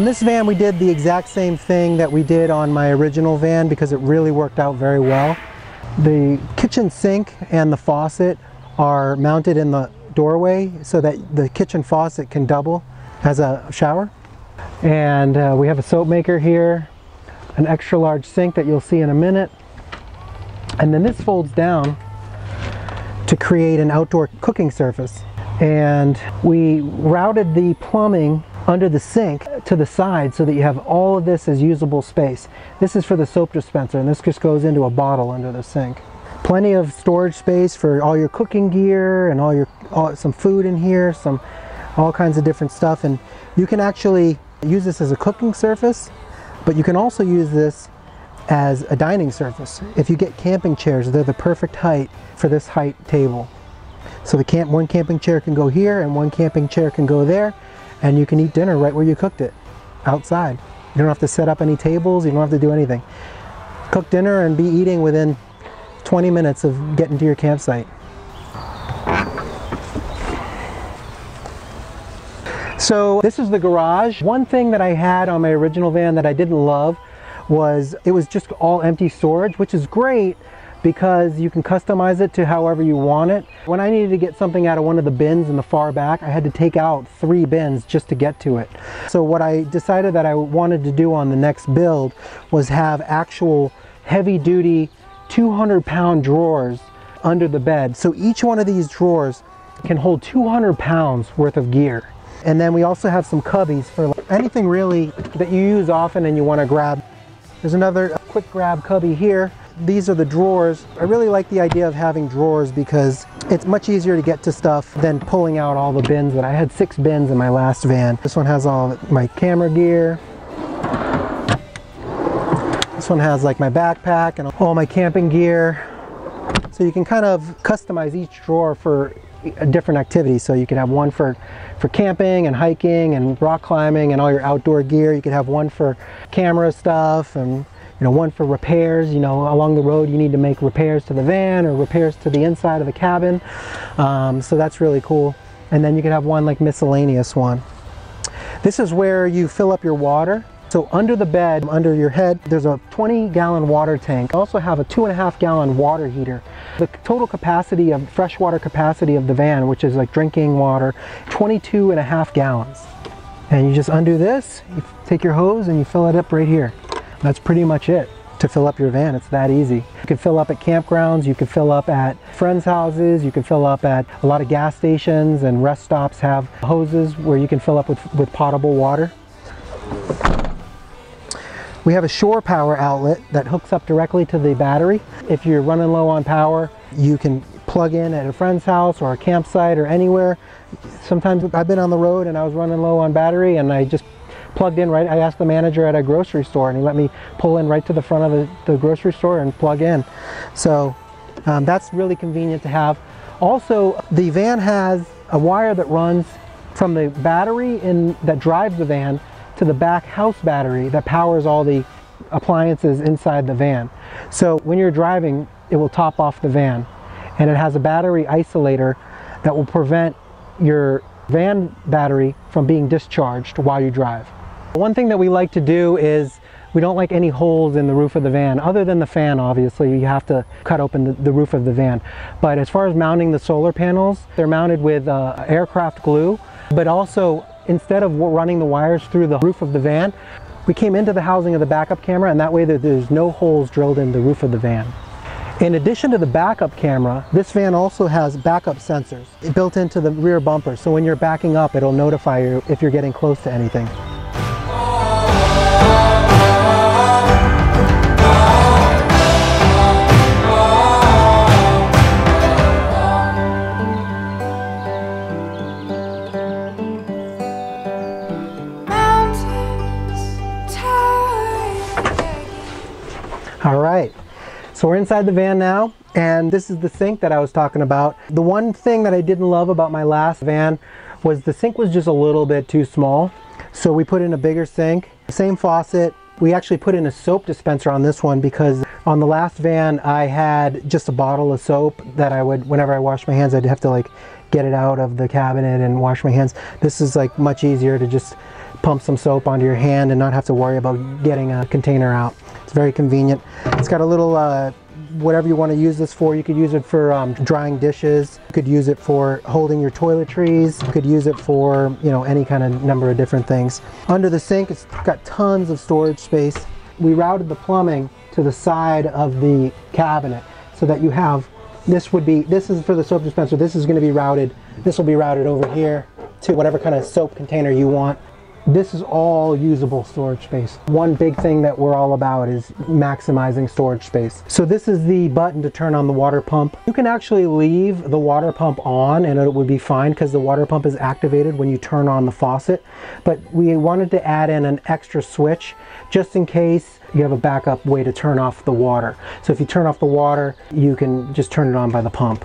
On this van we did the exact same thing that we did on my original van because it really worked out very well. The kitchen sink and the faucet are mounted in the doorway so that the kitchen faucet can double as a shower. And we have a soap maker here, an extra large sink that you'll see in a minute. And then this folds down to create an outdoor cooking surface. And we routed the plumbing under the sink to the side so that you have all of this as usable space. This is for the soap dispenser, and this just goes into a bottle under the sink. Plenty of storage space for all your cooking gear and some food in here, all kinds of different stuff. And you can actually use this as a cooking surface, but you can also use this as a dining surface. If you get camping chairs, they're the perfect height for this height table. So one camping chair can go here and one camping chair can go there, and you can eat dinner right where you cooked it, outside. You don't have to set up any tables, you don't have to do anything. Cook dinner and be eating within 20 minutes of getting to your campsite. So this is the garage. One thing that I had on my original van that I didn't love was it was just all empty storage, which is great because you can customize it to however you want it. When I needed to get something out of one of the bins in the far back, I had to take out 3 bins just to get to it. So what I decided that I wanted to do on the next build was have actual heavy-duty 200-pound drawers under the bed. So each one of these drawers can hold 200 pounds worth of gear. And then we also have some cubbies for anything really that you use often and you want to grab. There's another quick grab cubby here. These are the drawers. I really like the idea of having drawers because it's much easier to get to stuff than pulling out all the bins. I had 6 bins in my last van. This one has all my camera gear. This one has like my backpack and all my camping gear. So you can kind of customize each drawer for a different activity. So you could have one for camping and hiking and rock climbing and all your outdoor gear. You could have one for camera stuff and one for repairs. Along the road you need to make repairs to the van or repairs to the inside of the cabin. So that's really cool. And then you could have one like miscellaneous one. This is where you fill up your water. So under the bed, under your head, there's a 20-gallon water tank. I also have a 2.5-gallon water heater. The total capacity of freshwater capacity of the van, which is like drinking water, 22.5 gallons. And you just undo this, you take your hose and you fill it up right here. That's pretty much it to fill up your van. It's that easy. You can fill up at campgrounds, you can fill up at friends' houses, you can fill up at a lot of gas stations, and rest stops have hoses where you can fill up with potable water. We have a shore power outlet that hooks up directly to the battery. If you're running low on power, you can plug in at a friend's house or a campsite or anywhere. Sometimes I've been on the road and I was running low on battery and I just plugged in right. I asked the manager at a grocery store and he let me pull in right to the front of the grocery store and plug in. So that's really convenient to have. Also, the van has a wire that runs from the battery that drives the van to the back house battery that powers all the appliances inside the van. So when you're driving, it will top off the van. And it has a battery isolator that will prevent your van battery from being discharged while you drive. One thing that we like to do is we don't like any holes in the roof of the van, other than the fan. Obviously you have to cut open the roof of the van. But as far as mounting the solar panels, they're mounted with aircraft glue, but also instead of running the wires through the roof of the van, we came into the housing of the backup camera, and that way there's no holes drilled in the roof of the van. In addition to the backup camera, this van also has backup sensors built into the rear bumper, so when you're backing up, it'll notify you if you're getting close to anything. All right, so we're inside the van now, and this is the sink that I was talking about. The one thing that I didn't love about my last van was the sink was just a little bit too small. So we put in a bigger sink, same faucet. We actually put in a soap dispenser on this one because on the last van I had just a bottle of soap that I would, whenever I washed my hands, I'd have to like get it out of the cabinet and wash my hands. This is like much easier to just pump some soap onto your hand and not have to worry about getting a container out. It's very convenient. It's got a little whatever you want to use this for. You could use it for drying dishes. You could use it for holding your toiletries. You could use it for, you know, any kind of number of different things. Under the sink, it's got tons of storage space. We routed the plumbing to the side of the cabinet so that you have, this is for the soap dispenser. This is going to be routed, this will be routed over here to whatever kind of soap container you want. This is all usable storage space. One big thing that we're all about is maximizing storage space. So this is the button to turn on the water pump. You can actually leave the water pump on and it would be fine because the water pump is activated when you turn on the faucet. But we wanted to add in an extra switch just in case you have a backup way to turn off the water. So if you turn off the water, you can just turn it on by the pump.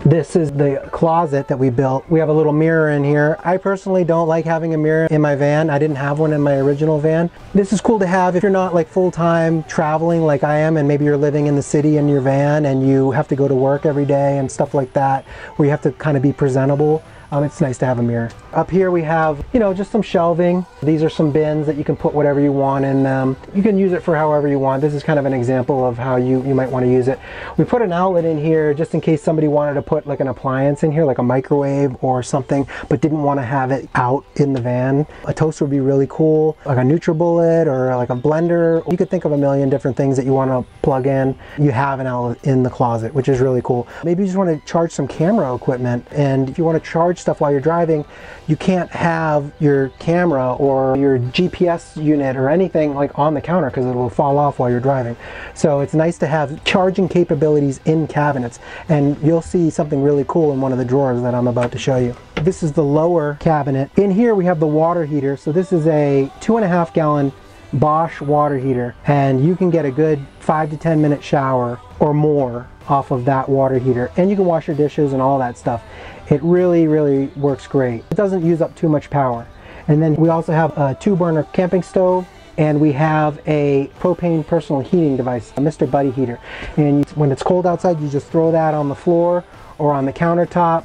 This is the closet that we built. We have a little mirror in here. I personally don't like having a mirror in my van. I didn't have one in my original van. This is cool to have if you're not like full-time traveling like I am, and maybe you're living in the city in your van and you have to go to work every day and stuff like that, where you have to kind of be presentable. It's nice to have a mirror. Up here we have, you know, just some shelving. These are some bins that you can put whatever you want in them. You can use it for however you want. This is kind of an example of how you might want to use it. We put an outlet in here just in case somebody wanted to put like an appliance in here, like a microwave or something, but didn't want to have it out in the van. A toaster would be really cool, like a NutriBullet or like a blender. You could think of a million different things that you want to plug in. You have an outlet in the closet, which is really cool. Maybe you just want to charge some camera equipment, and if you want to charge stuff while you're driving, you can't have your camera or your GPS unit or anything like on the counter because it will fall off while you're driving. So it's nice to have charging capabilities in cabinets, and you'll see something really cool in one of the drawers that I'm about to show you. This is the lower cabinet. In here we have the water heater. So this is a 2.5 gallon Bosch water heater, and you can get a good 5 to 10 minute shower or more off of that water heater, and you can wash your dishes and all that stuff. It really, really works great. It doesn't use up too much power. And then we also have a 2-burner camping stove, and we have a propane personal heating device, a Mr. Buddy heater. And when it's cold outside, you just throw that on the floor or on the countertop,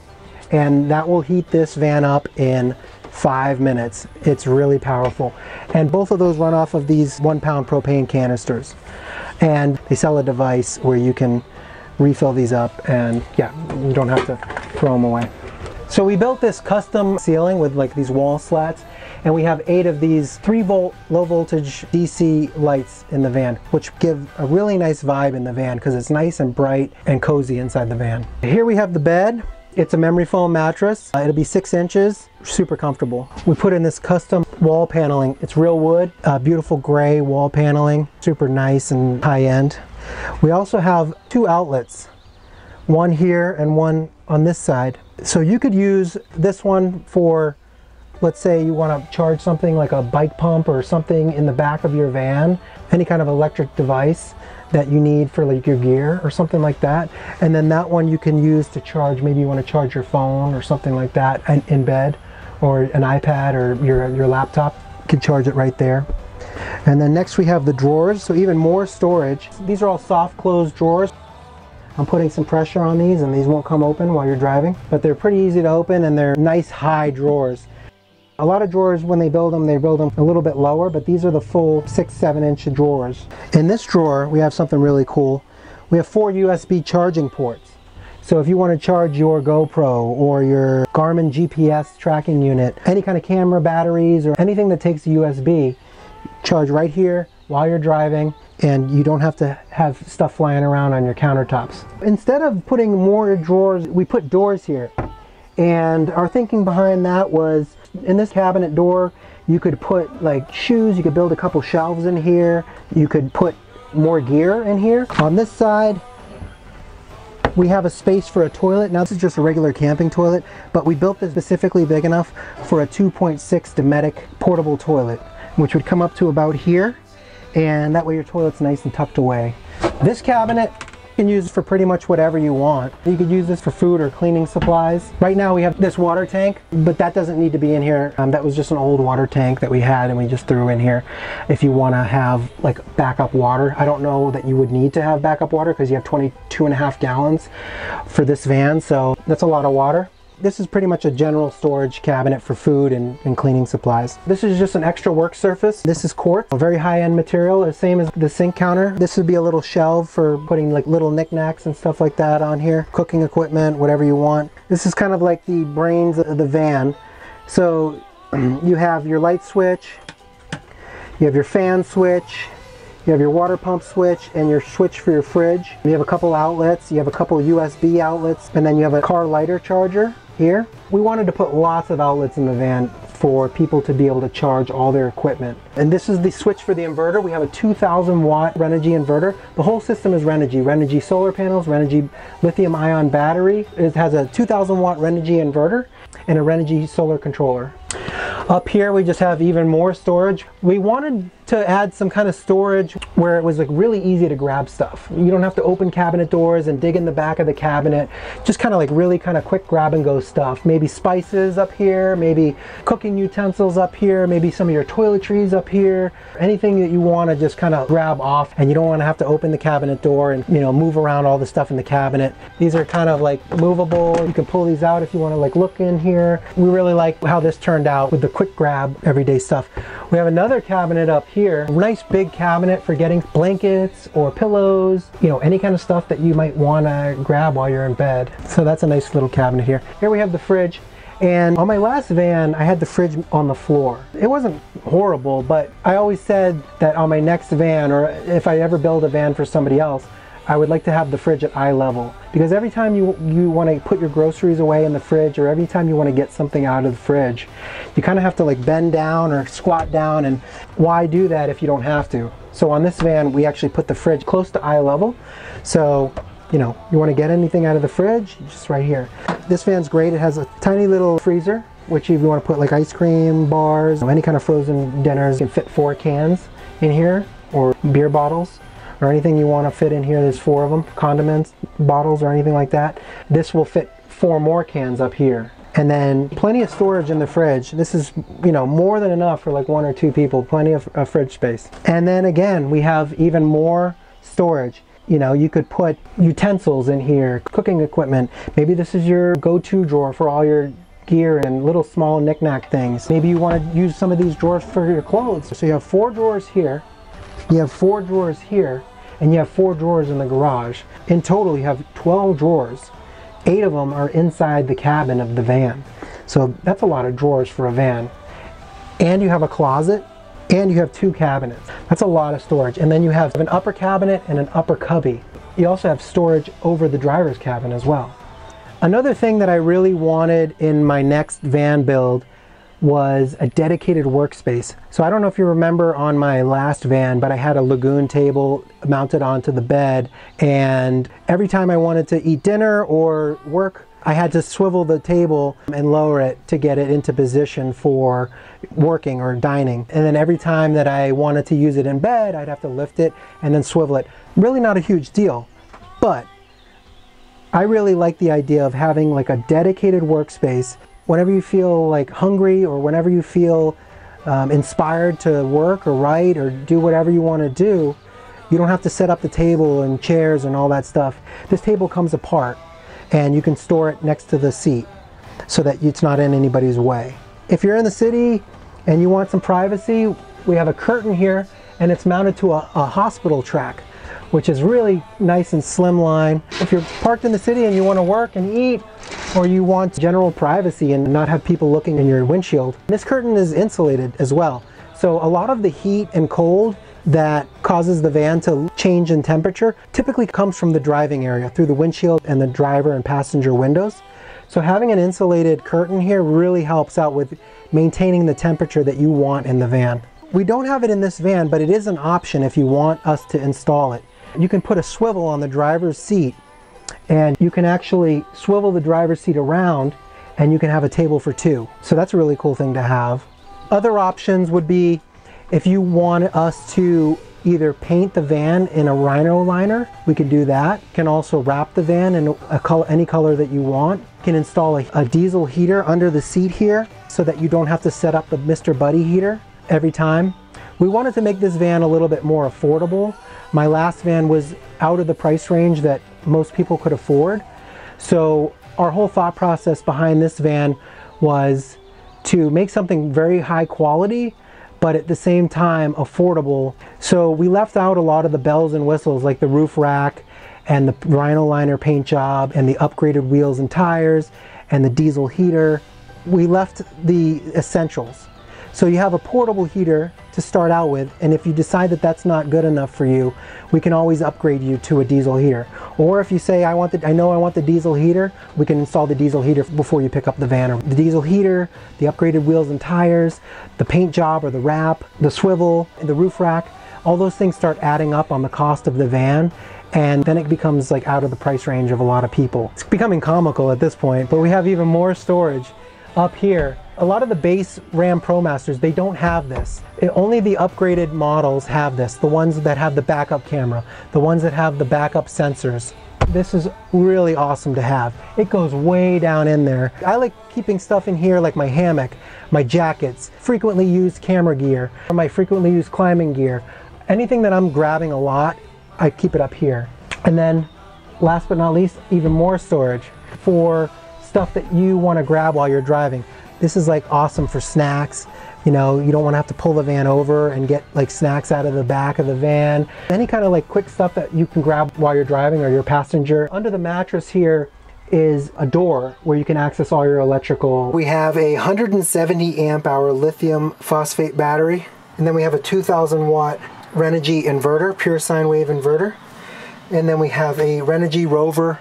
and that will heat this van up in 5 minutes. It's really powerful. And both of those run off of these 1-pound propane canisters. And they sell a device where you can refill these up, and yeah, you don't have to throw them away. So we built this custom ceiling with like these wall slats, and we have 8 of these 3-volt low voltage DC lights in the van, which give a really nice vibe in the van because it's nice and bright and cozy inside the van. Here we have the bed. It's a memory foam mattress. It'll be 6 inches, super comfortable. We put in this custom wall paneling. It's real wood, beautiful gray wall paneling, super nice and high end. We also have 2 outlets, one here and one on this side. So you could use this one for, let's say you want to charge something like a bike pump or something in the back of your van, any kind of electric device that you need for like your gear or something like that. And then that one you can use to charge, maybe you want to charge your phone or something like that in bed, or an iPad or your laptop. You can charge it right there. And then next we have the drawers, so even more storage. These are all soft closed drawers. I'm putting some pressure on these and these won't come open while you're driving, but they're pretty easy to open and they're nice high drawers. A lot of drawers, when they build them a little bit lower, but these are the full 6-7 inch drawers. In this drawer we have something really cool. We have 4 USB charging ports. So if you want to charge your GoPro or your Garmin GPS tracking unit, any kind of camera batteries or anything that takes a USB, charge right here while you're driving, and you don't have to have stuff flying around on your countertops. Instead of putting more drawers, we put doors here. And our thinking behind that was, in this cabinet door, you could put like shoes, you could build a couple shelves in here, you could put more gear in here. On this side, we have a space for a toilet. Now this is just a regular camping toilet, but we built this specifically big enough for a 2.6 Dometic portable toilet, which would come up to about here, and that way your toilet's nice and tucked away. This cabinet you can use for pretty much whatever you want. You could use this for food or cleaning supplies. Right now we have this water tank, but that doesn't need to be in here. That was just an old water tank that we had and we just threw in here. If you want to have like backup water, I don't know that you would need to have backup water because you have 22.5 gallons for this van, so that's a lot of water. This is pretty much a general storage cabinet for food and cleaning supplies. This is just an extra work surface. This is quartz, a very high-end material, the same as the sink counter. This would be a little shelf for putting like little knickknacks and stuff like that on here. Cooking equipment, whatever you want. This is kind of like the brains of the van. So you have your light switch, you have your fan switch, you have your water pump switch, and your switch for your fridge. You have a couple outlets, you have a couple USB outlets, and then you have a car lighter charger here. We wanted to put lots of outlets in the van for people to be able to charge all their equipment. And this is the switch for the inverter. We have a 2,000 watt Renogy inverter. The whole system is Renogy. Renogy solar panels, Renogy lithium ion battery. It has a 2,000 watt Renogy inverter and a Renogy solar controller. Up here we just have even more storage. We wanted to add some kind of storage where it was like really easy to grab stuff. You don't have to open cabinet doors and dig in the back of the cabinet. Just kind of like really kind of quick grab and go stuff. Maybe spices up here, maybe cooking utensils up here, maybe some of your toiletries up here. Anything that you want to just kind of grab off and you don't want to have to open the cabinet door and, you know, move around all the stuff in the cabinet. These are kind of like movable. You can pull these out if you want to like look in here. We really like how this turned out with the quick grab everyday stuff. We have another cabinet up here, a nice big cabinet for getting blankets or pillows, you know, any kind of stuff that you might want to grab while you're in bed. So that's a nice little cabinet here. Here we have the fridge. And on my last van, I had the fridge on the floor. It wasn't horrible, but I always said that on my next van, or if I ever build a van for somebody else, I would like to have the fridge at eye level. Because every time you want to put your groceries away in the fridge, or every time you want to get something out of the fridge, you kind of have to like bend down or squat down, and why do that if you don't have to? So on this van, we actually put the fridge close to eye level. So, you know, you want to get anything out of the fridge, just right here. This van's great. It has a tiny little freezer, which if you want to put like ice cream, bars, any kind of frozen dinners, you can fit 4 cans in here, or beer bottles, or anything you want to fit in here. There's 4 of them, condiments, bottles, or anything like that. This will fit 4 more cans up here. And then plenty of storage in the fridge. This is, you know, more than enough for like 1 or 2 people, plenty of fridge space. And then again, we have even more storage. You know, you could put utensils in here, cooking equipment. Maybe this is your go-to drawer for all your gear and little small knick-knack things. Maybe you want to use some of these drawers for your clothes. So you have 4 drawers here, you have 4 drawers here, and you have 4 drawers in the garage. In total, you have 12 drawers. 8 of them are inside the cabin of the van. So that's a lot of drawers for a van. And you have a closet, and you have 2 cabinets. That's a lot of storage. And then you have an upper cabinet and an upper cubby. You also have storage over the driver's cabin as well. Another thing that I really wanted in my next van build was a dedicated workspace. So I don't know if you remember on my last van, but I had a Lagoon table mounted onto the bed, and every time I wanted to eat dinner or work, I had to swivel the table and lower it to get it into position for working or dining. And then every time that I wanted to use it in bed, I'd have to lift it and then swivel it. Really not a huge deal, but I really like the idea of having like a dedicated workspace. Whenever you feel like hungry, or whenever you feel inspired to work or write or do whatever you want to do, you don't have to set up the table and chairs and all that stuff. This table comes apart and you can store it next to the seat so that it's not in anybody's way. If you're in the city and you want some privacy, we have a curtain here, and it's mounted to a hospital track, which is really nice and slimline. If you're parked in the city and you want to work and eat, or you want general privacy and not have people looking in your windshield, this curtain is insulated as well. So a lot of the heat and cold that causes the van to change in temperature typically comes from the driving area through the windshield and the driver and passenger windows. So having an insulated curtain here really helps out with maintaining the temperature that you want in the van. We don't have it in this van, but it is an option if you want us to install it. You can put a swivel on the driver's seat, and you can actually swivel the driver's seat around, and you can have a table for 2. So that's a really cool thing to have. Other options would be if you want us to either paint the van in a Rhino liner, we could do that. You can also wrap the van in any color that you want. You can install a diesel heater under the seat here so that you don't have to set up the Mr. Buddy heater every time. We wanted to make this van a little bit more affordable. My last van was out of the price range that most people could afford. So Our whole thought process behind this van was to make something very high quality, but at the same time affordable. So we left out a lot of the bells and whistles, like the roof rack and the Rhino liner paint job and the upgraded wheels and tires and the diesel heater. We left the essentials. So you have a portable heater to start out with, and if you decide that that's not good enough for you, we can always upgrade you to a diesel heater. Or if you say, I know I want the diesel heater, we can install the diesel heater before you pick up the van. Or the diesel heater, the upgraded wheels and tires, the paint job or the wrap, the swivel, the roof rack, all those things start adding up on the cost of the van, and then it becomes like out of the price range of a lot of people. It's becoming comical at this point, but we have even more storage up here. A lot of the base Ram ProMasters, they don't have this. Only the upgraded models have this, the ones that have the backup camera, the ones that have the backup sensors. This is really awesome to have. It goes way down in there. I like keeping stuff in here like my hammock, my jackets, frequently used camera gear, or my frequently used climbing gear. Anything that I'm grabbing a lot, I keep it up here. And then last but not least, even more storage for stuff that you want to grab while you're driving. This is like awesome for snacks. You know, you don't want to have to pull the van over and get like snacks out of the back of the van. Any kind of like quick stuff that you can grab while you're driving or your passenger. Under the mattress here is a door where you can access all your electrical. We have a 170 amp hour lithium phosphate battery. And then we have a 2000 watt Renogy inverter, pure sine wave inverter. And then we have a Renogy Rover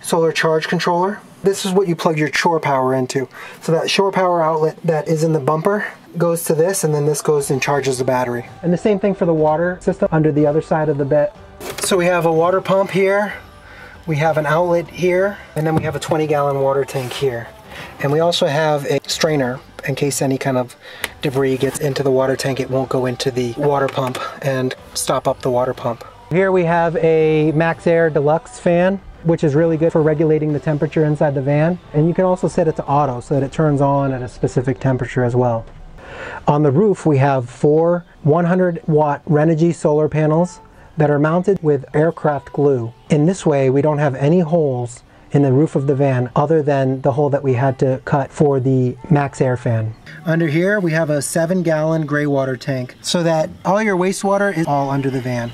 solar charge controller. This is what you plug your shore power into. So that shore power outlet that is in the bumper goes to this, and then this goes and charges the battery. And the same thing for the water system under the other side of the bed. So we have a water pump here, we have an outlet here, and then we have a 20-gallon water tank here. And we also have a strainer in case any kind of debris gets into the water tank. It won't go into the water pump and stop up the water pump. Here we have a MaxxAir Deluxe fan, which is really good for regulating the temperature inside the van. And you can also set it to auto so that it turns on at a specific temperature as well. On the roof, we have 4 100-watt Renogy solar panels that are mounted with aircraft glue. In this way, we don't have any holes in the roof of the van other than the hole that we had to cut for the MaxxAir fan. Under here, we have a 7-gallon gray water tank so that all your wastewater is all under the van.